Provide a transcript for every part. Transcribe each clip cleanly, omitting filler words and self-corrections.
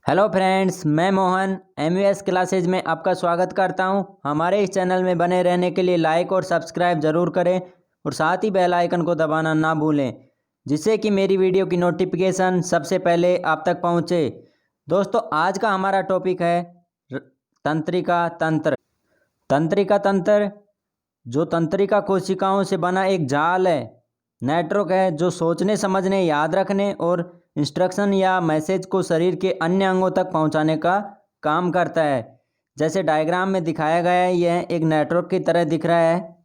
Hello friends, मैं Mohan एमयूएस classes में आपका स्वागत करता हूं। हमारे इस चैनल में बने रहने के लिए लाइक और सब्सक्राइब ज़रूर करें और साथ ही बेल आइकन को दबाना ना भूलें, जिससे कि मेरी वीडियो की नोटिफिकेशन सबसे पहले आप तक पहुंचे। दोस्तों, आज का हमारा टॉपिक है तंत्रिका तंत्र। तंत्रिका तंत्र जो तंत्रिका कोशिकाओं से बना एक जाल है, नेटवर्क है, जो सोचने समझने याद रखने और इंस्ट्रक्शन या मैसेज को शरीर के अन्य अंगों तक पहुंचाने का काम करता है। जैसे डायग्राम में दिखाया गया है, यह एक नेटवर्क की तरह दिख रहा है।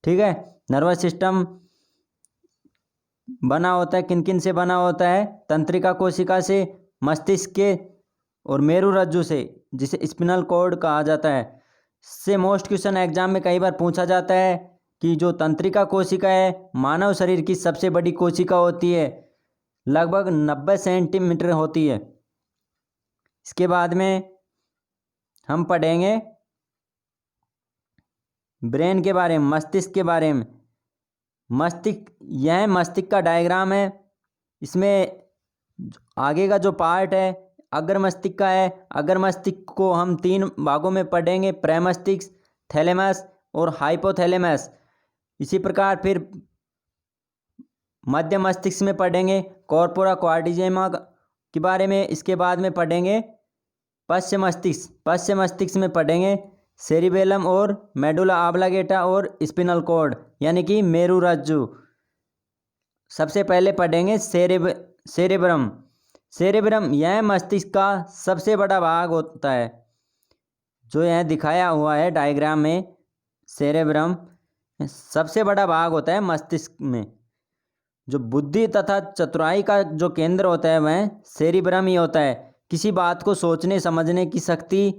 ठीक है। नर्वस सिस्टम बना होता है, किन किन से बना होता है? तंत्रिका कोशिका से, मस्तिष्क के और मेरुरज्जु से, जिसे स्पिनल कॉर्ड कहा जाता है। इससे मोस्ट क्वेश्चन एग्जाम में कई बार पूछा जाता है कि जो तंत्रिका कोशिका है मानव शरीर की सबसे बड़ी कोशिका होती है, लगभग 90 सेंटीमीटर होती है। इसके बाद में हम पढ़ेंगे ब्रेन के बारे में, मस्तिष्क के बारे में। मस्तिष्क, यह मस्तिष्क का डायग्राम है। इसमें आगे का जो पार्ट है अग्र मस्तिष्क का है। अग्र मस्तिष्क को हम 3 भागों में पढ़ेंगे, प्रमस्तिष्क, थैलेमस और हाइपोथैलेमस। इसी प्रकार फिर मध्य मस्तिष्क में पढ़ेंगे कॉर्पोरा क्वाड्रिजेमा के बारे में। इसके बाद में पढ़ेंगे पश्चिम मस्तिष्क। पश्चिम मस्तिष्क में पढ़ेंगे सेरिबेलम और मेडुला ऑब्लांगेटा और स्पिनल कॉर्ड, यानी कि मेरुरज्जु। सबसे पहले पढ़ेंगे सेरेब्रम। सेरेब्रम यह मस्तिष्क का सबसे बड़ा भाग होता है, जो यह दिखाया हुआ है डायग्राम में। सेरेब्रम सबसे बड़ा भाग होता है मस्तिष्क में। जो बुद्धि तथा चतुराई का जो केंद्र होता है वह सेरिब्रम ही होता है। किसी बात को सोचने समझने की शक्ति,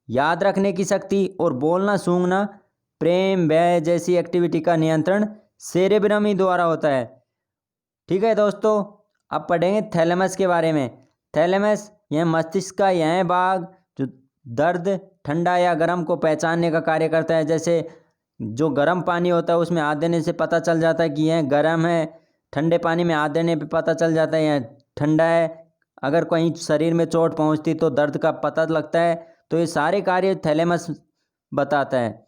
याद रखने की शक्ति और बोलना सूंघना, प्रेम भय जैसी एक्टिविटी का नियंत्रण सेरेब्रम ही द्वारा होता है। ठीक है दोस्तों, अब पढ़ेंगे थैलेमस के बारे में। थैलेमस यह मस्तिष्क का यह भाग जो दर्द, ठंडा या गर्म को पहचानने का कार्य करता है। जैसे जो गर्म पानी होता है उसमें हाथ देने से पता चल जाता है कि यह गर्म है, ठंडे पानी में हाथ देने पे पता चल जाता है यह ठंडा है। अगर कहीं शरीर में चोट पहुंचती तो दर्द का पता लगता है। तो ये सारे कार्य थैलेमस बताता है।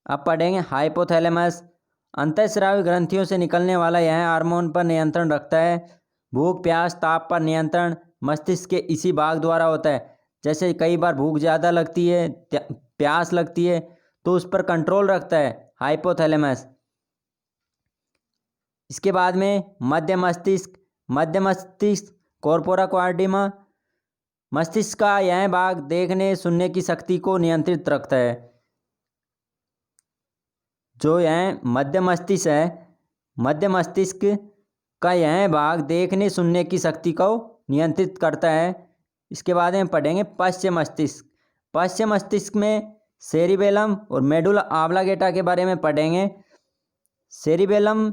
अब पढ़ेंगे हाइपोथैलेमस। अंतःस्रावी ग्रंथियों से निकलने वाला यह हार्मोन पर नियंत्रण रखता है। भूख, प्यास, ताप पर नियंत्रण मस्तिष्क के इसी भाग द्वारा होता है। जैसे कई बार भूख ज़्यादा लगती है, प्यास लगती है, तो उस पर कंट्रोल रखता है हाइपोथैलेमस। इसके बाद में मध्य मस्तिष्क। मध्य मस्तिष्क कॉर्पोरा क्वाड्रिमा। मस्तिष्क का यह भाग देखने सुनने की शक्ति को नियंत्रित रखता है। जो यह मध्य मस्तिष्क है, मध्य मस्तिष्क का यह भाग देखने सुनने की शक्ति को नियंत्रित करता है। इसके बाद में पढ़ेंगे पश्चिम मस्तिष्क। पश्चिम मस्तिष्क में सेरिबेलम और मेडुला ऑब्लांगेटा के बारे में पढ़ेंगे। सेरिबेलम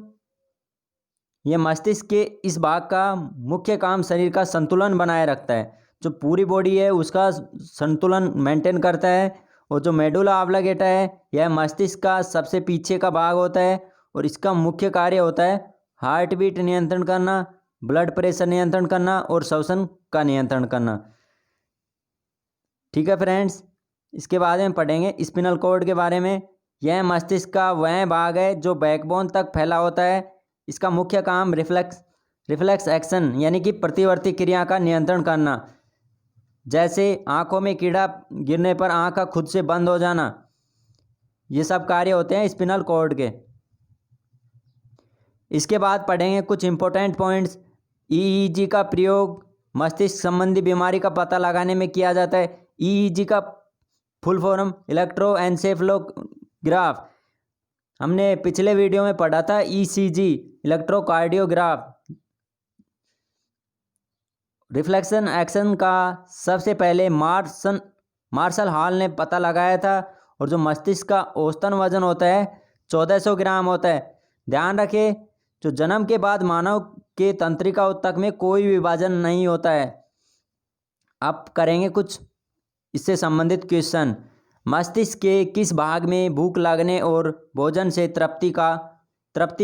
यह मस्तिष्क के इस भाग का मुख्य काम शरीर का संतुलन बनाए रखता है। जो पूरी बॉडी है उसका संतुलन मेंटेन करता है। और जो मेडुला ऑब्लांगेटा है यह मस्तिष्क का सबसे पीछे का भाग होता है और इसका मुख्य कार्य होता है हार्ट बीट नियंत्रण करना, ब्लड प्रेशर नियंत्रण करना और श्वसन का नियंत्रण करना। ठीक है फ्रेंड्स, इसके बाद में पढ़ेंगे स्पिनल कॉर्ड के बारे में। यह मस्तिष्क का वह भाग है जो बैकबोन तक फैला होता है। इसका मुख्य काम रिफ्लेक्स एक्शन यानी कि प्रतिवर्ती क्रिया का नियंत्रण करना। जैसे आंखों में कीड़ा गिरने पर आंख का खुद से बंद हो जाना, ये सब कार्य होते हैं स्पिनल कॉर्ड के। इसके बाद पढ़ेंगे कुछ इंपॉर्टेंट पॉइंट्स। ईईजी का प्रयोग मस्तिष्क संबंधी बीमारी का पता लगाने में किया जाता है। ईईजी का फुल फॉर्म इलेक्ट्रोएन्सेफलोग्राफ। हमने पिछले वीडियो में पढ़ा था ईसीजी, इलेक्ट्रोकार्डियोग्राफ। रिफ्लेक्शन एक्शन का सबसे पहले मार्शल हॉल ने पता लगाया था। और जो मस्तिष्क का औसतन वजन होता है 1400 ग्राम होता है। ध्यान रखें, जो जन्म के बाद मानव के तंत्रिका ऊतक में कोई विभाजन नहीं होता है। अब करेंगे कुछ इससे संबंधित क्वेश्चन। मस्तिष्क के किस भाग में भूख लगने और भोजन से तृप्ति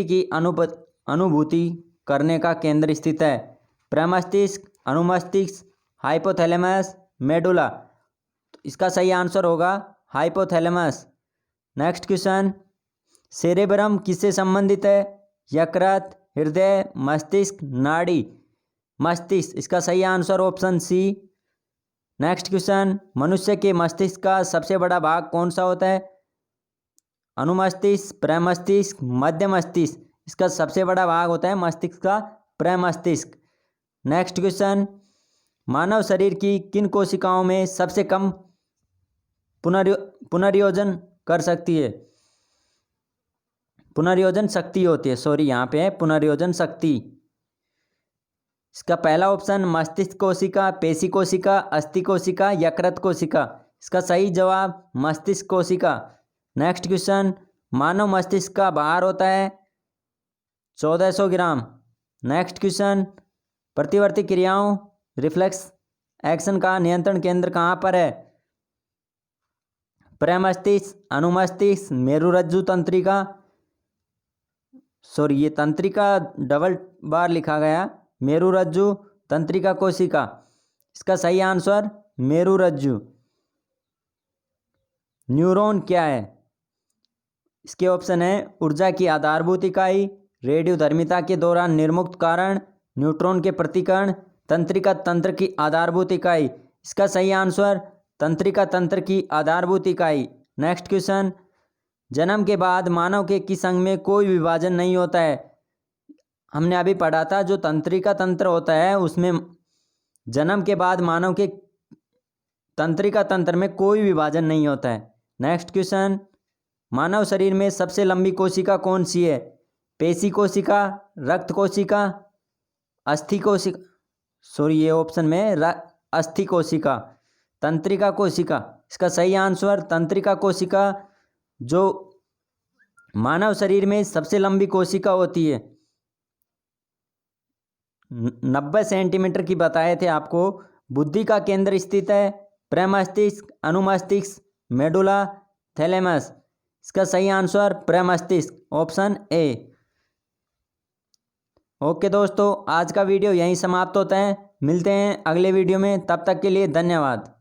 की अनुभूति करने का केंद्र स्थित है? प्रमस्तिष्क, अनुमस्तिष्क, हाइपोथैलेमस, मेडुला। तो इसका सही आंसर होगा हाइपोथैलेमस। नेक्स्ट क्वेश्चन, सेरेब्रम किससे संबंधित है? यकृत, हृदय, मस्तिष्क, नाड़ी। मस्तिष्क, इसका सही answer option C. Next question, मनुष्य के मस्तिष्क का सबसे बड़ा भाग कौन सा होता है? अनुमस्तिष्क, प्रमस्तिष्क, मध्य मस्तिष्क। इसका सबसे बड़ा भाग होता है मस्तिष्क का प्रमस्तिष्क। नेक्स्ट क्वेश्चन, मानव शरीर की किन कोशिकाओं में सबसे कम पुनर्योजन कर सकती है? पुनर्योजन शक्ति होती है, सॉरी यहाँ पे है पुनर्योजन शक्ति। इसका पहला ऑप्शन मस्तिष्क कोशिका, पेशी कोशिका, अस्थि कोशिका, यकृत कोशिका। इसका सही जवाब मस्तिष्क कोशिका। नेक्स्ट क्वेश्चन, मानव मस्तिष्क का भार होता है 1400 ग्राम। नेक्स्ट क्वेश्चन, प्रतिवर्ती क्रियाओं रिफ्लेक्स एक्शन का नियंत्रण केंद्र कहाँ पर है? प्रमस्तिष्क, अनुमस्तिष्क, मेरुरज्जु तंत्रिका। सॉरी ये तंत्रिका डबल बार लिखा गया, मेरुरज्जु तंत्रिका कोशिका। इसका सही आंसर मेरुरज्जु। न्यूरॉन क्या है? इसके ऑप्शन है ऊर्जा की आधारभूत इकाई, रेडियोधर्मिता के दौरान निर्मुक्त कारण, न्यूट्रॉन के प्रतिकरण, तंत्रिका तंत्र की आधारभूत इकाई। इसका सही आंसर तंत्रिका तंत्र की आधारभूत इकाई। नेक्स्ट क्वेश्चन, जन्म के बाद मानव के किस अंग में कोई विभाजन नहीं होता है? हमने अभी पढ़ा था जो तंत्रिका तंत्र होता है उसमें जन्म के बाद मानव के तंत्रिका तंत्र में कोई विभाजन नहीं होता है। नेक्स्ट क्वेश्चन, मानव शरीर में सबसे लंबी कोशिका कौन सी है? पेशी कोशिका, रक्त कोशिका, अस्थि कोशिका। सॉरी ये ऑप्शन में अस्थि कोशिका, तंत्रिका कोशिका। इसका सही आंसर तंत्रिका कोशिका, जो मानव शरीर में सबसे लंबी कोशिका होती है। 90 सेंटीमीटर की बताए थे आपको। बुद्धि का केंद्र स्थित है प्रमस्तिष्क, अनुमस्तिष्क, मेडुला, थैलेमस। इसका सही आंसर प्रमस्तिष्क, ऑप्शन ए। ओके दोस्तों, आज का वीडियो यहीं समाप्त होता है। मिलते हैं अगले वीडियो में, तब तक के लिए धन्यवाद।